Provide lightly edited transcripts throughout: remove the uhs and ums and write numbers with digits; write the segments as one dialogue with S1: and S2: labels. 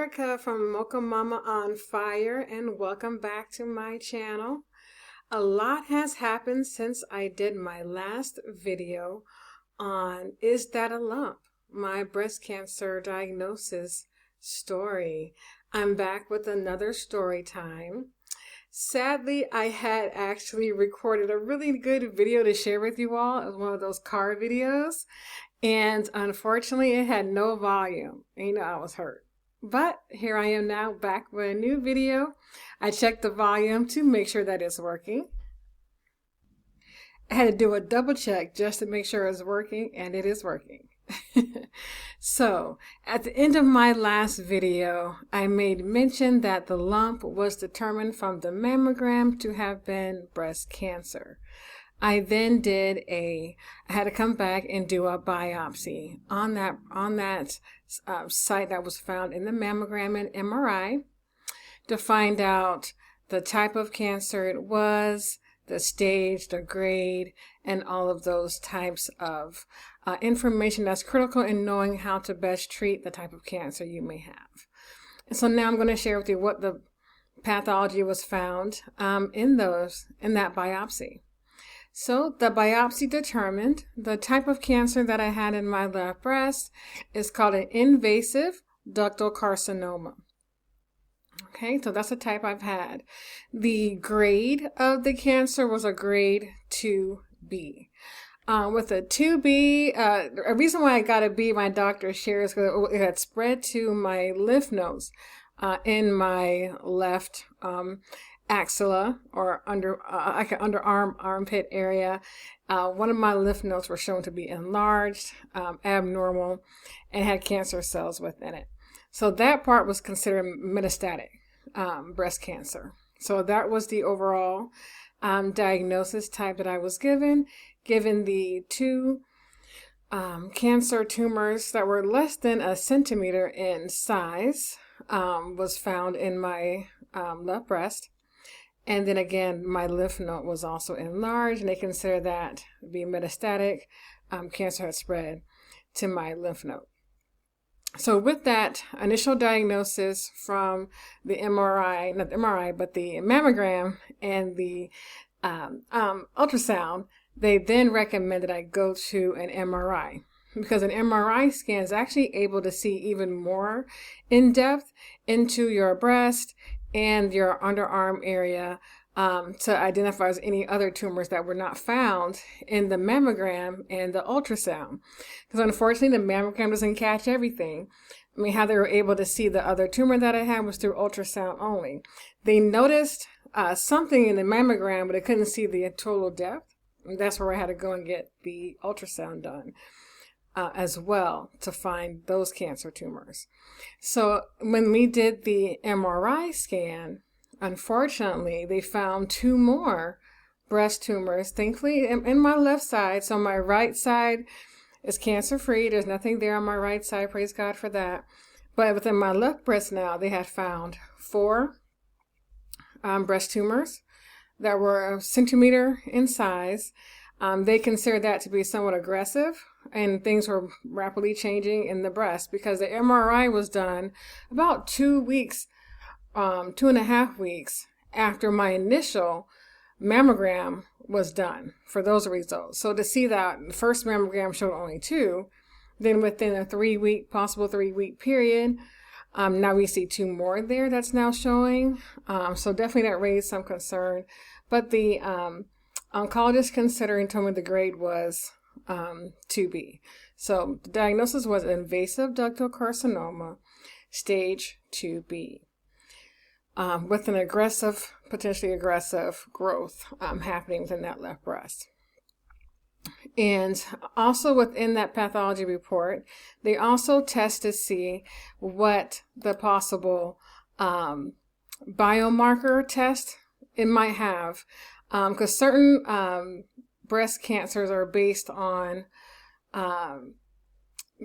S1: Erica from Mocha Mama on Fire, and welcome back to my channel. A lot has happened since I did my last video on Is That a Lump? My breast cancer diagnosis story. I'm back with another story time. Sadly, I had actually recorded a really good video to share with you all. It was one of those card videos. And unfortunately, it had no volume. You know, I was hurt. But here I am now back with a new video. I checked the volume to make sure that it's working. I had to do a double check just to make sure it's working, and it is working. So, at the end of my last video, I made mention that the lump was determined from the mammogram to have been breast cancer. I then I had to come back and do a biopsy on that site that was found in the mammogram and MRI to find out the type of cancer it was, the stage, the grade, and all of those types of information that's critical in knowing how to best treat the type of cancer you may have. And so now I'm going to share with you what the pathology was found in that biopsy. So the biopsy determined the type of cancer that I had in my left breast is called an invasive ductal carcinoma. Okay, so that's the type I've had. The grade of the cancer was a grade 2B. With a 2B, a reason why I got a B, my doctor shares, because it had spread to my lymph nodes in my left axilla or underarm armpit area. One of my lymph nodes were shown to be enlarged, abnormal, and had cancer cells within it. So that part was considered metastatic breast cancer. So that was the overall diagnosis type that I was given the two cancer tumors that were less than a centimeter in size was found in my left breast. And then again, my lymph node was also enlarged, and they consider that to be metastatic. Cancer had spread to my lymph node. So with that initial diagnosis from the MRI, not the MRI, but the mammogram and the ultrasound, they then recommended I go to an MRI, because an MRI scan is actually able to see even more in depth into your breast and your underarm area to identify as any other tumors that were not found in the mammogram and the ultrasound. Because unfortunately, the mammogram doesn't catch everything. I mean, how they were able to see the other tumor that I had was through ultrasound only. They noticed something in the mammogram, but they couldn't see the total depth. And that's where I had to go and get the ultrasound done as well to find those cancer tumors. So when we did the MRI scan, unfortunately, they found two more breast tumors, thankfully in my left side. So my right side is cancer-free. There's nothing there on my right side. Praise God for that. But within my left breast now, they had found four breast tumors that were a centimeter in size. They considered that to be somewhat aggressive, and things were rapidly changing in the breast because the MRI was done about 2 weeks, 2.5 weeks after my initial mammogram was done for those results. So to see that the first mammogram showed only 2, then within a possible 3-week period, now we see 2 more there that's now showing. So definitely that raised some concern. But the oncologist told me the grade was 2B. So the diagnosis was invasive ductal carcinoma, stage 2B, with an potentially aggressive growth happening within that left breast. And also within that pathology report, they also test to see what the possible biomarker test it might have, because certain breast cancers are based on I'm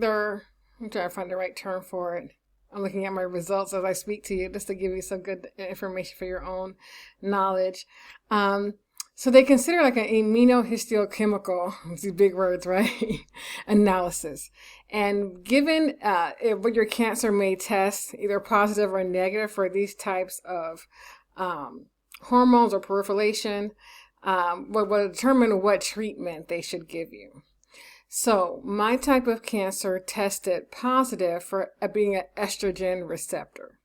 S1: trying to find the right term for it. I'm looking at my results as I speak to you just to give you some good information for your own knowledge. So they consider like an immunohistochemical, these big words, right? Analysis. And given what your cancer may test, either positive or negative for these types of hormones or proliferation, will determine what treatment they should give you. So my type of cancer tested positive for being an estrogen receptor.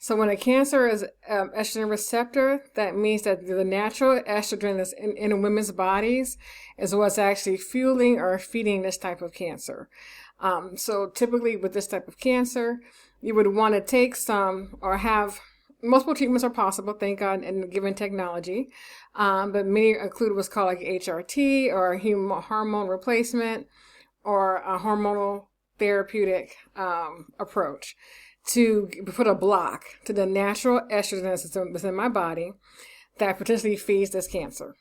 S1: So when a cancer is estrogen receptor, that means that the natural estrogen that's in women's bodies is what's actually fueling or feeding this type of cancer. So typically with this type of cancer, you would want to take some or have multiple treatments are possible, thank God, in given technology. But many include what's called like HRT or hormone replacement or a hormonal therapeutic approach to put a block to the natural estrogen that's within my body that potentially feeds this cancer.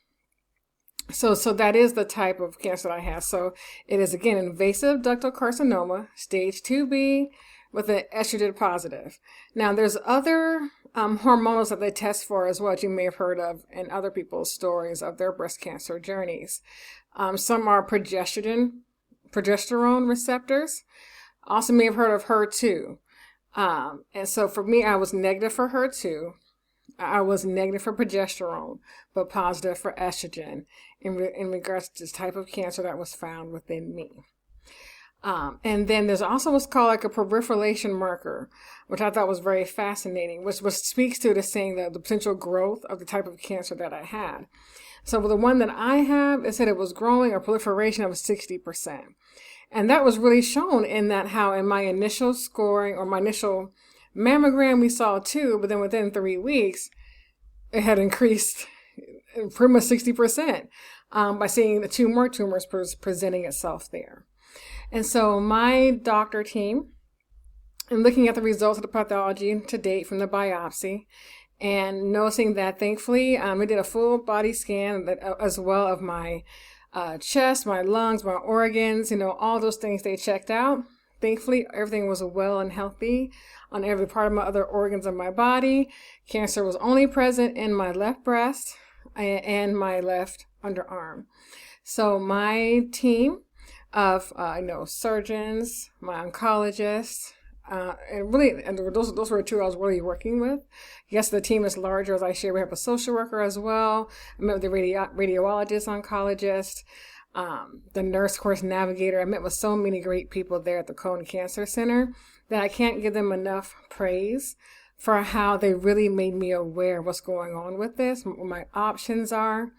S1: So that is the type of cancer that I have. So it is, again, invasive ductal carcinoma, stage 2B, with an estrogen positive. Now, there's other hormonals that they test for as well, as you may have heard of in other people's stories of their breast cancer journeys. Some are progesterone receptors. Also may have heard of HER2. And so for me, I was negative for HER2. I was negative for progesterone, but positive for estrogen in regards to this type of cancer that was found within me. And then there's also what's called like a proliferation marker, which I thought was very fascinating, which speaks to the saying that the potential growth of the type of cancer that I had. So the one that I have, it said it was growing a proliferation of 60%. And that was really shown in that how in my initial scoring or my initial mammogram, we saw 2, but then within 3 weeks, it had increased pretty much 60% by seeing the 2 more tumors presenting itself there. And so my doctor team, and looking at the results of the pathology to date from the biopsy, and noticing that thankfully we did a full body scan as well of my chest, my lungs, my organs, all those things they checked out. Thankfully, everything was well and healthy on every part of my other organs of my body. Cancer was only present in my left breast and my left underarm. So my team of surgeons, my oncologists, and those were the 2 I was really working with. Yes, the team is larger, as I shared. We have a social worker as well. I met with the radiologist, oncologist, the nurse course navigator. I met with so many great people there at the Colon Cancer Center that I can't give them enough praise for how they really made me aware of what's going on with this, what my options are,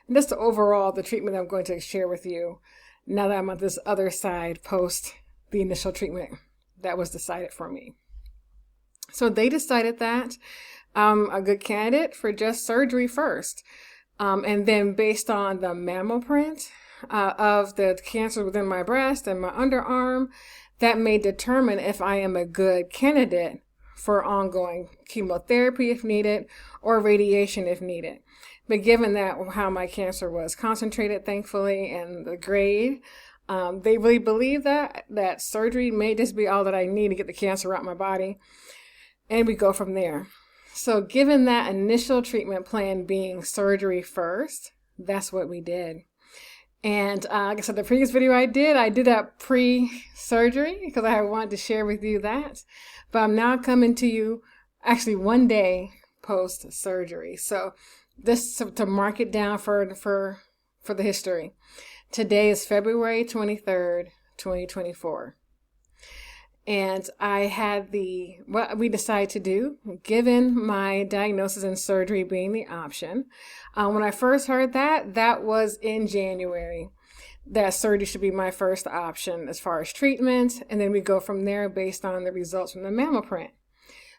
S1: and just the treatment I'm going to share with you now that I'm on this other side post the initial treatment that was decided for me. So they decided that I'm a good candidate for just surgery first. And then based on the mammal print of the cancer within my breast and my underarm, that may determine if I am a good candidate for ongoing chemotherapy if needed or radiation if needed. But given that how my cancer was concentrated, thankfully, and the grade, they really believe that surgery may just be all that I need to get the cancer out of my body. And we go from there. So given that initial treatment plan being surgery first, that's what we did. And like I said, the previous video I did that pre-surgery because I wanted to share with you that. But I'm now coming to you actually one day post-surgery. So this to mark it down for the history. Today is February 23rd, 2024. And I had what we decided to do, given my diagnosis and surgery being the option. When I first heard that was in January, that surgery should be my first option as far as treatment. And then we go from there based on the results from the mammal print.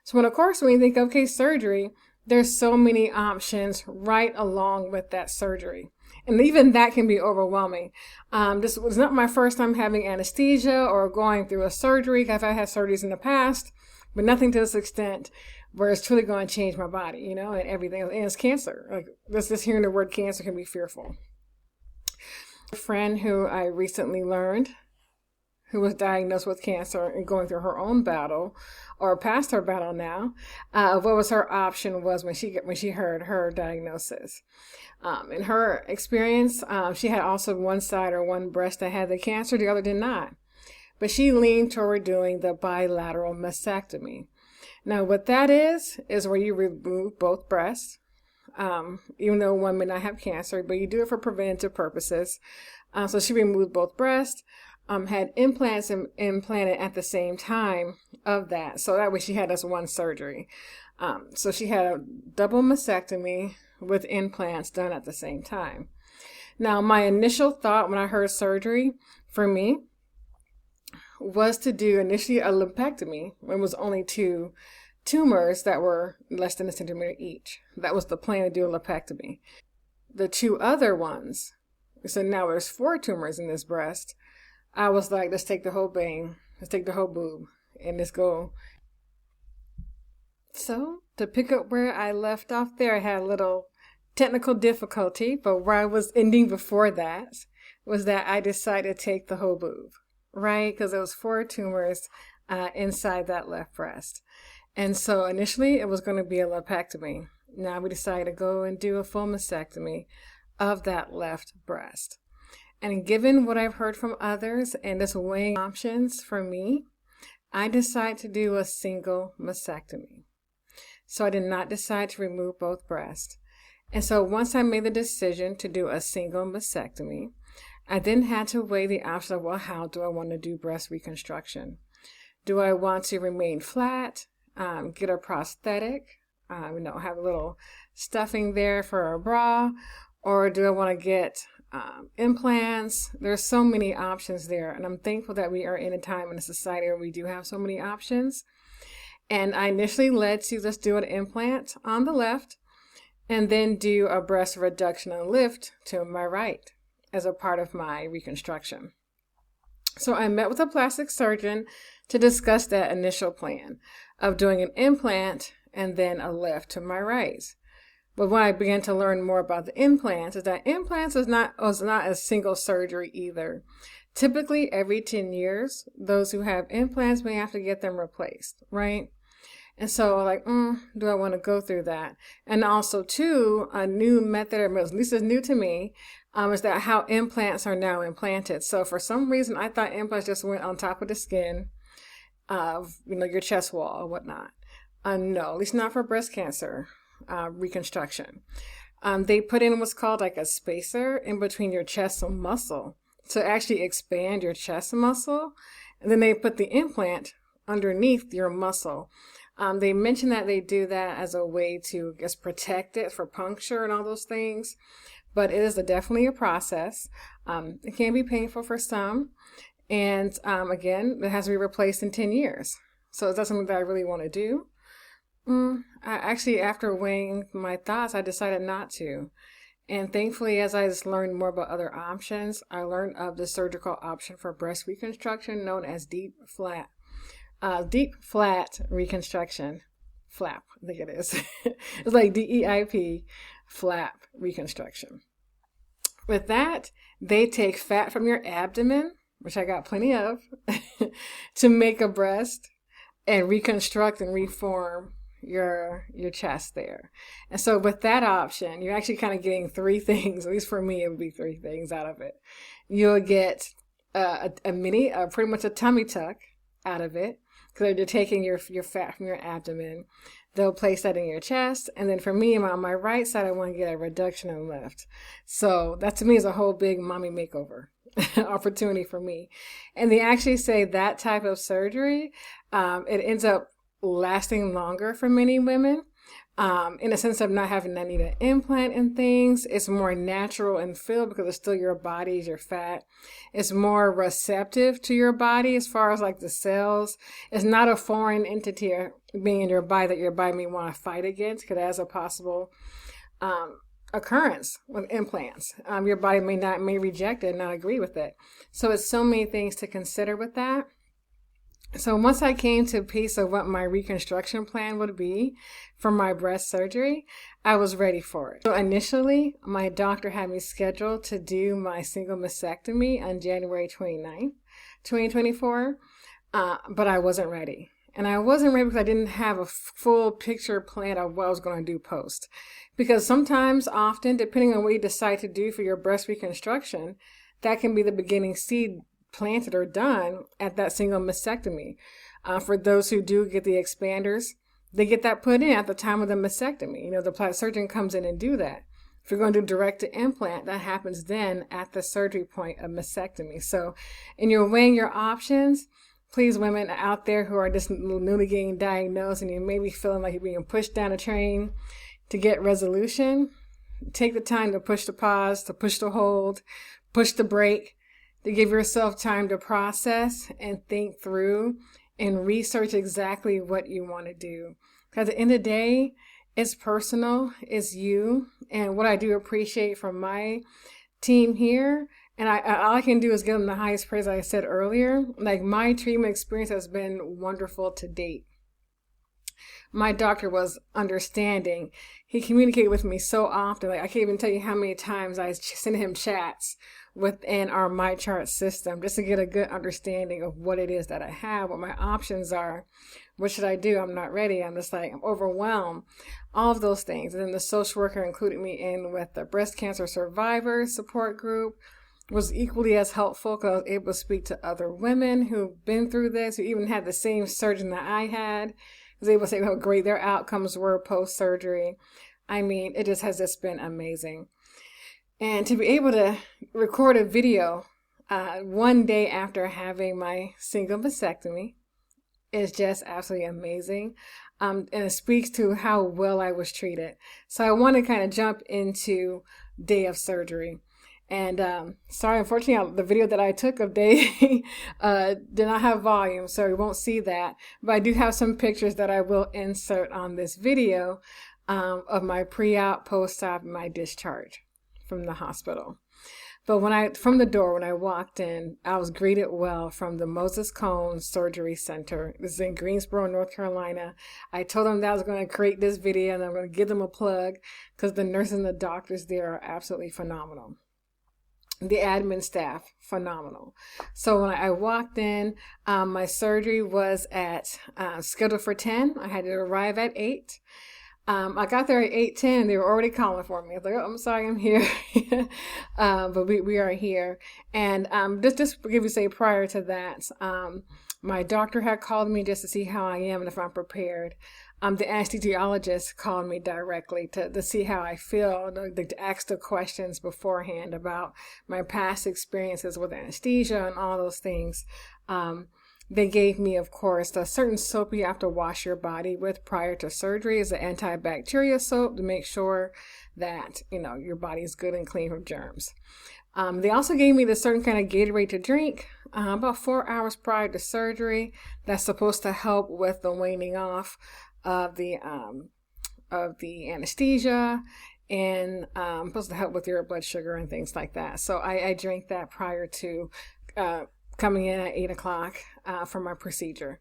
S1: So when you think, okay, surgery, there's so many options right along with that surgery. And even that can be overwhelming. This was not my first time having anesthesia or going through a surgery. I've had surgeries in the past, but nothing to this extent where it's truly going to change my body, and everything. And it's cancer. Like just hearing the word cancer can be fearful. A friend who I recently learned who was diagnosed with cancer and going through her own battle, or past her battle now, what was her option was when she heard her diagnosis. In her experience, she had also one side or one breast that had the cancer, the other did not. But she leaned toward doing the bilateral mastectomy. Now, what that is where you remove both breasts, even though one may not have cancer, but you do it for preventative purposes. So she removed both breasts, had implants implanted at the same time of that. So that way she had this one surgery. So she had a double mastectomy with implants done at the same time. Now, my initial thought when I heard surgery for me was to do initially a lumpectomy when it was only 2 tumors that were less than a centimeter each. That was the plan, to do a lumpectomy. The 2 other ones, so now there's 4 tumors in this breast. I was like, let's take the whole bang, let's take the whole boob, and let's go. So to pick up where I left off there, I had a little technical difficulty, but where I was ending before that was that I decided to take the whole boob, right? Because there was 4 tumors inside that left breast. And so initially it was going to be a lumpectomy. Now we decided to go and do a full mastectomy of that left breast. And given what I've heard from others and this weighing options for me, I decided to do a single mastectomy. So I did not decide to remove both breasts. And so once I made the decision to do a single mastectomy, I then had to weigh the option of, well, how do I want to do breast reconstruction? Do I want to remain flat, get a prosthetic, have a little stuffing there for a bra, or do I want to get implants? There's so many options there, and I'm thankful that we are in a time in a society where we do have so many options. And I initially led to let's do an implant on the left and then do a breast reduction and lift to my right as a part of my reconstruction. So I met with a plastic surgeon to discuss that initial plan of doing an implant and then a lift to my right. But when I began to learn more about the implants, is that implants was not a single surgery either. Typically, every 10 years, those who have implants may have to get them replaced, right? And so like, do I want to go through that? And also too, a new method, or at least it's new to me, is that how implants are now implanted. So for some reason, I thought implants just went on top of the skin of, your chest wall or whatnot. No, at least not for breast cancer reconstruction. They put in what's called like a spacer in between your chest and muscle to actually expand your chest muscle. And then they put the implant underneath your muscle. They mentioned that they do that as a way to just protect it for puncture and all those things. But it is definitely a process. It can be painful for some. And again, it has to be replaced in 10 years. So is that something that I really want to do? After weighing my thoughts, I decided not to. And thankfully, as I just learned more about other options, I learned of the surgical option for breast reconstruction known as deep flat reconstruction. Flap, I think it is. It's like DEIP, flap reconstruction. With that, they take fat from your abdomen, which I got plenty of, to make a breast and reconstruct and reform your chest there. And so with that option, you're actually kind of getting 3 things, at least for me, it would be 3 things out of it. You'll get pretty much a tummy tuck out of it, because they're taking your fat from your abdomen. They'll place that in your chest. And then for me, on my right side, I want to get a reduction and lift. So that to me is a whole big mommy makeover opportunity for me. And they actually say that type of surgery, it ends up lasting longer for many women. In a sense of not having to need an implant and things. It's more natural and feel because it's still your body, your fat. It's more receptive to your body as far as like the cells. It's not a foreign entity being in your body that your body may want to fight against, because that's a possible occurrence with implants. Your body may reject it and not agree with it. So it's so many things to consider with that. So once I came to peace of what my reconstruction plan would be for my breast surgery, I was ready for it. So initially, my doctor had me scheduled to do my single mastectomy on January 29th. 2024, but I wasn't ready. And I wasn't ready because I didn't have a full picture plan of what I was going to do post. Because sometimes, often, depending on what you decide to do for your breast reconstruction, that can be the beginning seed planted or done at that single mastectomy. For those who do get the expanders, they get that put in at the time of the mastectomy. You know, the plastic surgeon comes in and do that. If you're going to do direct to implant, that happens then at the surgery point of mastectomy. So, in your weighing your options, please, women out there who are just newly getting diagnosed and you may be feeling like you're being pushed down a train to get resolution, take the time to push the pause, to push the hold, push the brake, to give yourself time to process and think through and research exactly what you want to do. Because at the end of the day, it's personal, it's you. And what I do appreciate from my team here, and all I can do is give them the highest praise, like I said earlier. Like, my treatment experience has been wonderful to date. My doctor was understanding. He communicated with me so often. Like, I can't even tell you how many times I sent him chats within our MyChart system just to get a good understanding of what it is that I have, what my options are. What should I do? I'm not ready. I'm just like, I'm overwhelmed. All of those things. And then the social worker included me in with the breast cancer survivors support group. Was equally as helpful because I was able to speak to other women who've been through this, who even had the same surgeon that I had. I was able to say how great their outcomes were post-surgery. I mean, it just has just been amazing. And to be able to record a video one day after having my single mastectomy is just absolutely amazing. And it speaks to how well I was treated. So I want to kind of jump into day of surgery. And sorry, unfortunately, the video that I took of day did not have volume, so you won't see that. But I do have some pictures that I will insert on this video of my pre-op, post-op, and my discharge from the hospital. But from the door, when I walked in, I was greeted well from the Moses Cone Surgery Center. This is in Greensboro, North Carolina. I told them that I was going to create this video and I'm going to give them a plug because the nurses and the doctors there are absolutely phenomenal. The admin staff, phenomenal. So when I walked in, my surgery was scheduled for 10. I had to arrive at 8. I got there at 8:10 and they were already calling for me. I was like, oh, I'm sorry, I'm here. But we are here. And just to give you prior to that, my doctor had called me just to see how I am and if I'm prepared. The anesthesiologist called me directly to see how I feel, to ask the questions beforehand about my past experiences with anesthesia and all those things. They gave me, of course, a certain soap you have to wash your body with prior to surgery. It's an antibacterial soap to make sure that, your body is good and clean from germs. They also gave me this certain kind of Gatorade to drink about 4 hours prior to surgery. That's supposed to help with the waning off of the anesthesia and supposed to help with your blood sugar and things like that. So I drank that prior to coming in at 8 o'clock for my procedure.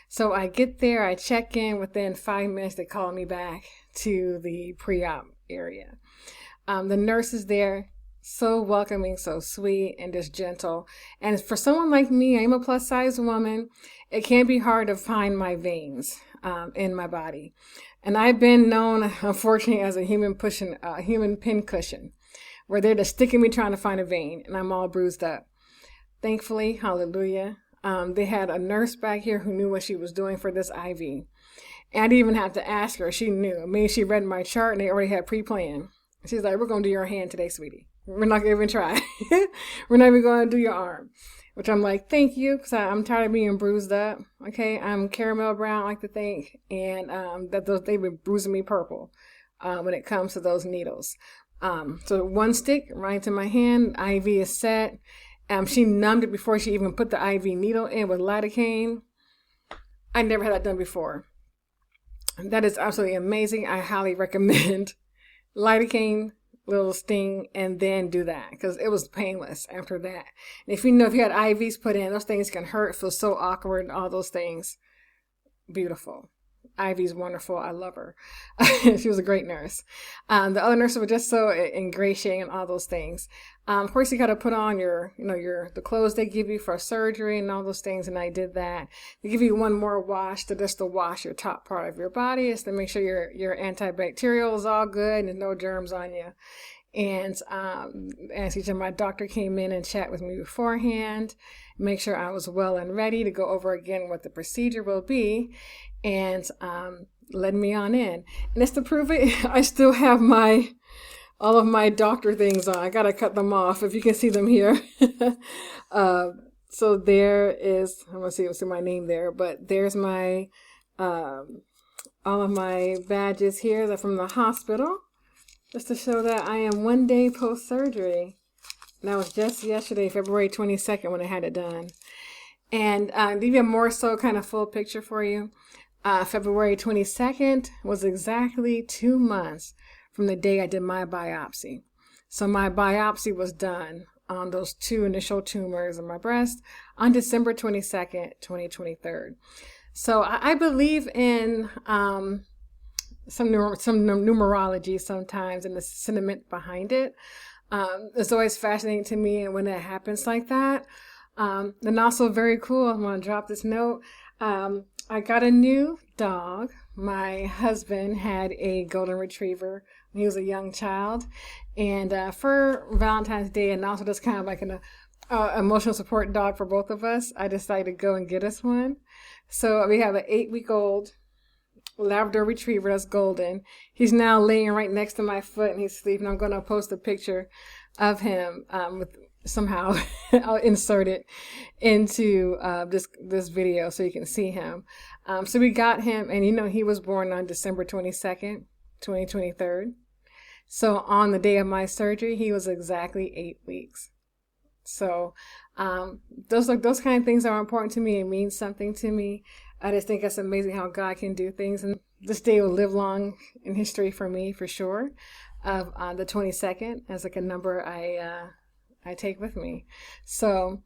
S1: So I get there, I check in, within 5 minutes they call me back to the pre-op area. The nurses there, so welcoming, so sweet, and just gentle. And for someone like me, I'm a plus size woman, it can be hard to find my veins in my body. And I've been known, unfortunately, as a human pin cushion, where they're just sticking me trying to find a vein, and I'm all bruised up. Thankfully, hallelujah, they had a nurse back here who knew what she was doing for this IV. And I didn't even have to ask her. She knew. I mean, she read my chart and they already had pre-planned. She's like, we're going to do your hand today, sweetie. We're not going to even try. We're not even going to do your arm. Which I'm like, thank you, because I'm tired of being bruised up. Okay, I'm caramel brown, I like to think. And they've been bruising me purple when it comes to those needles. So one stick right into my hand, IV is set. She numbed it before she even put the IV needle in with lidocaine. I never had that done before. That is absolutely amazing. I highly recommend lidocaine, little sting, and then do that because it was painless after that. And if you had IVs put in, those things can hurt, feel so awkward, all those things. Beautiful. Ivy's wonderful. I love her. She was a great nurse. The other nurses were just so ingratiating and all those things. Of course, you got to put on the clothes they give you for surgery and all those things. And I did that. They give you one more wash to wash your top part of your body, is to make sure your antibacterial is all good and there's no germs on you. And as each of my doctor came in and chat with me beforehand, make sure I was well and ready to go over again what the procedure will be, and led me on in. And just to prove it, I still have all of my doctor things on. I gotta cut them off, if you can see them here. So there is, I'm gonna see my name there, but there's my all of my badges here. They're from the hospital, just to show that I am 1 day post-surgery. And that was just yesterday, February 22nd, when I had it done. And to give you a more so kind of full picture for you, February 22nd was exactly 2 months from the day I did my biopsy. So my biopsy was done on those 2 initial tumors in my breast on December 22nd, 2023. So I believe in some numerology sometimes, and the sentiment behind it. It's always fascinating to me, and when it happens like that. And also very cool, I'm going to drop this note. I got a new dog. My husband had a golden retriever when he was a young child. And for Valentine's Day, and also just kind of like an emotional support dog for both of us, I decided to go and get us one. So we have an 8-week-old Labrador retriever that's golden. He's now laying right next to my foot and he's sleeping. I'm going to post a picture of him somehow. I'll insert it into this video so you can see him. So we got him, and he was born on December 22nd, 2023. So on the day of my surgery, he was exactly 8 weeks. So those kind of things are important to me. It means something to me. I just think it's amazing how God can do things. And this day will live long in history for me, for sure. Of the 22nd as like a number I take with me. So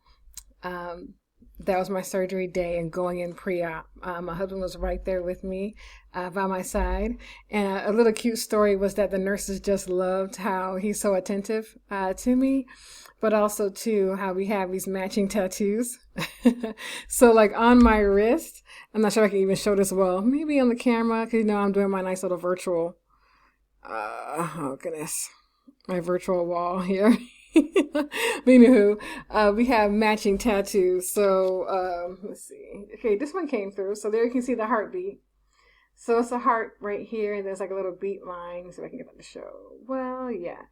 S1: that was my surgery day and going in pre-op. My husband was right there with me by my side. And a little cute story was that the nurses just loved how he's so attentive to me, but also too how we have these matching tattoos. So like on my wrist, I'm not sure I can even show this well, maybe on the camera, because I'm doing my nice little virtual, oh goodness, my virtual wall here. Anywho, we have matching tattoos. So let's see. Okay, this one came through. So there you can see the heartbeat. So it's a heart right here, and there's like a little beat line. So I can get that to show. Well, yeah.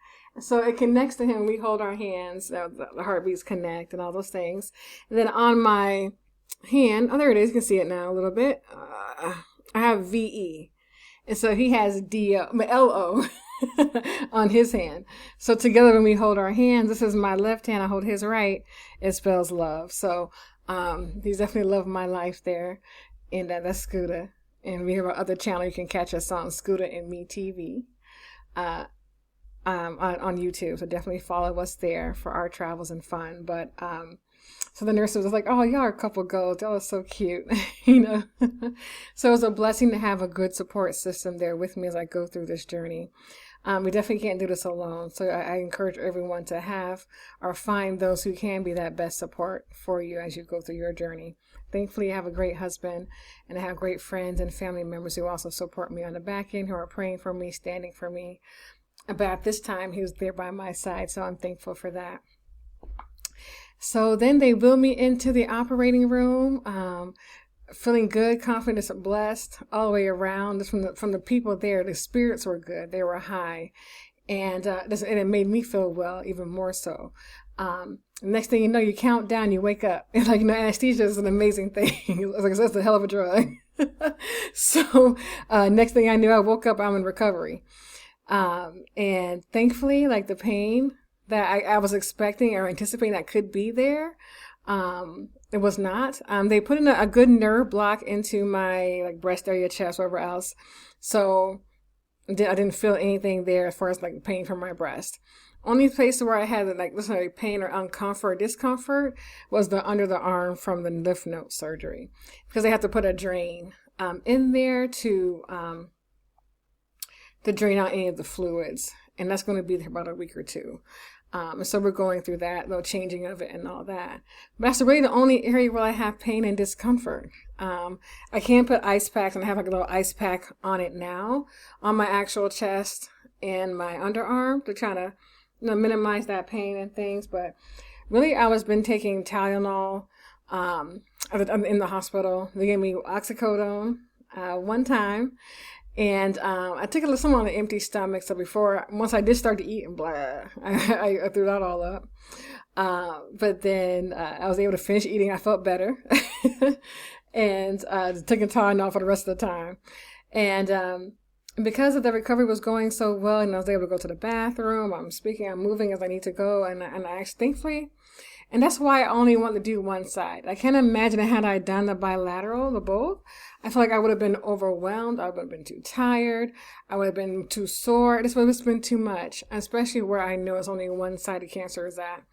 S1: So it connects to him. We hold our hands. The heartbeats connect and all those things. And then on my hand, oh, there it is. You can see it now a little bit. I have VE. And so he has LO on his hand. So together when we hold our hands, this is my left hand, I hold his right, it spells love. So he's definitely loved my life there. And that's Scooter. And we have our other channel. You can catch us on Scooter and Me TV on YouTube. So definitely follow us there for our travels and fun. But so the nurse was like, oh, y'all are a couple goals. That was so cute. So it was a blessing to have a good support system there with me as I go through this journey. We definitely can't do this alone. So I encourage everyone to have or find those who can be that best support for you as you go through your journey. Thankfully, I have a great husband, and I have great friends and family members who also support me on the back end, who are praying for me, standing for me. But at this time, he was there by my side, so I'm thankful for that. So then they wheeled me into the operating room, feeling good, confident, blessed all the way around. Just from the people there, the spirits were good. They were high. And it made me feel well, even more so. Next thing you know, you count down, you wake up. And anesthesia is an amazing thing. It's a hell of a drug. So next thing I knew, I woke up, I'm in recovery. And thankfully, the pain that I was expecting or anticipating that could be there, it was not. They put in a good nerve block into my breast area, chest, wherever else. So I didn't feel anything there as far as pain from my breast. Only place where I had pain or uncomfort or discomfort was the under the arm from the lymph node surgery, because they have to put a drain in there to drain out any of the fluids. And that's going to be about a week or two. And so we're going through that, the changing of it and all that. But that's really the only area where I have pain and discomfort. I can put ice packs, and I have like a little ice pack on it now on my actual chest and my underarm to try to minimize that pain and things. But really, I was been taking Tylenol in the hospital. They gave me oxycodone one time. And I took some on an empty stomach. So once I did start to eat, and blah, I threw that all up. But then I was able to finish eating. I felt better. And taking Tylenol for the rest of the time. And because of the recovery was going so well, and I was able to go to the bathroom, I'm moving as I need to go. And I actually, thankfully, and that's why I only want to do one side. I can't imagine had I done the bilateral, the both. I feel like I would have been overwhelmed. I would have been too tired. I would have been too sore. This would have been too much, especially where I know it's only one side of cancer is at.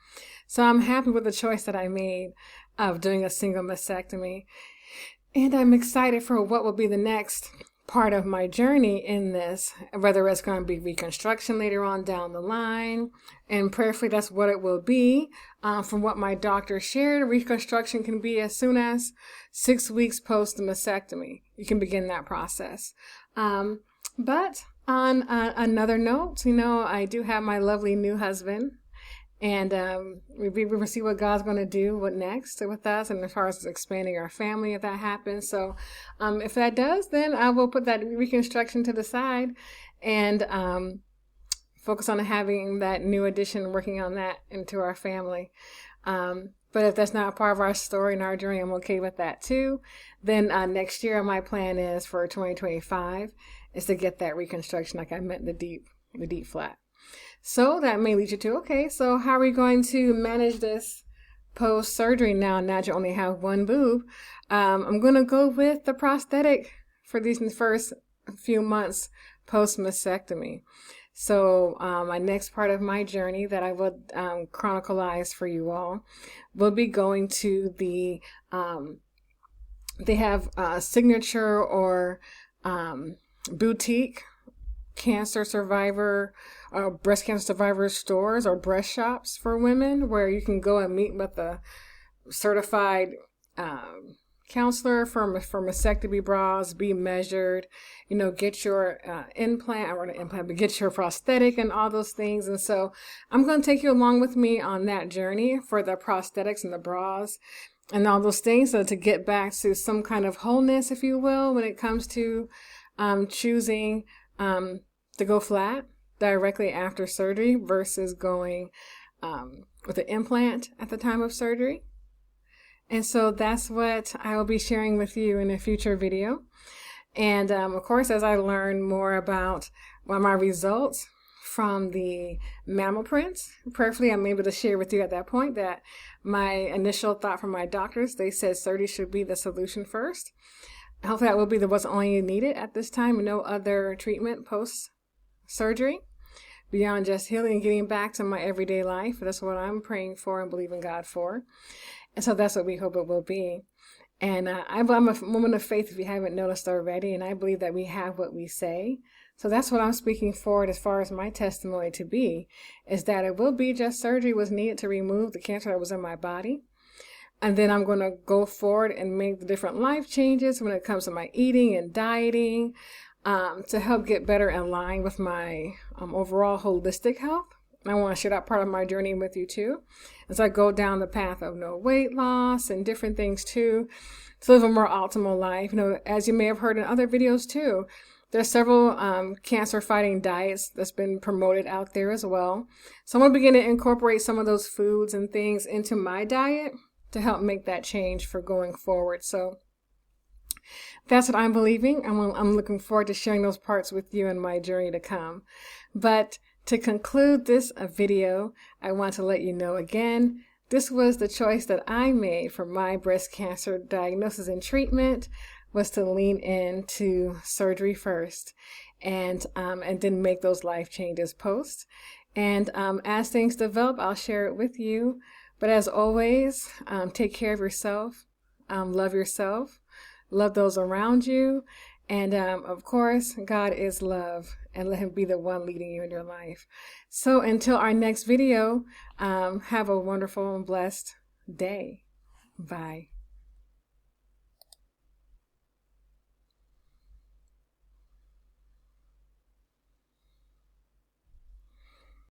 S1: So I'm happy with the choice that I made of doing a single mastectomy. And I'm excited for what will be the next part of my journey in this, whether it's going to be reconstruction later on down the line, and prayerfully that's what it will be. From what my doctor shared, reconstruction can be as soon as 6 weeks post the mastectomy. You can begin that process. But on another note, I do have my lovely new husband. And we will see what God's going to do, what next with us, and as far as expanding our family, if that happens. So if that does, then I will put that reconstruction to the side and focus on having that new addition, working on that into our family. But if that's not part of our story and our journey, I'm okay with that too. Then next year, my plan is for 2025 is to get that reconstruction, like I meant, the deep flat. So that may lead you to, okay, so how are we going to manage this post-surgery now that you only have one boob? I'm going to go with the prosthetic for these first few months post-mastectomy. So my next part of my journey that I will chronicleize for you all will be going to they have signature or boutique cancer survivor, breast cancer survivor stores or breast shops for women where you can go and meet with a certified counselor for mastectomy bras, be measured, get your get your prosthetic and all those things. And so I'm going to take you along with me on that journey for the prosthetics and the bras and all those things, so to get back to some kind of wholeness, if you will, when it comes to choosing to go flat directly after surgery versus going with an implant at the time of surgery. And so that's what I will be sharing with you in a future video. And of course, as I learn more about my results from the mammal prints, prayerfully I'm able to share with you at that point that my initial thought from my doctors, they said surgery should be the solution first. Hopefully that will be what's only needed at this time, no other treatment post-surgery beyond just healing and getting back to my everyday life. That's what I'm praying for and believing God for. And so that's what we hope it will be. And I'm a woman of faith, if you haven't noticed already, and I believe that we have what we say. So that's what I'm speaking forward as far as my testimony to be, is that it will be just surgery was needed to remove the cancer that was in my body. And then I'm going to go forward and make the different life changes when it comes to my eating and dieting to help get better in line with my overall holistic health. I want to share that part of my journey with you too, as I go down the path of weight loss and different things too, to live a more optimal life. As you may have heard in other videos too, there's several cancer fighting diets that's been promoted out there as well. So I'm going to begin to incorporate some of those foods and things into my diet to help make that change for going forward. So that's what I'm believing. I'm looking forward to sharing those parts with you in my journey to come. But to conclude this video, I want to let you know again, this was the choice that I made for my breast cancer diagnosis and treatment, was to lean into surgery first and then make those life changes post. And as things develop, I'll share it with you. But as always, take care of yourself, love yourself, love those around you. And of course, God is love, and let him be the one leading you in your life. So until our next video, have a wonderful and blessed day. Bye.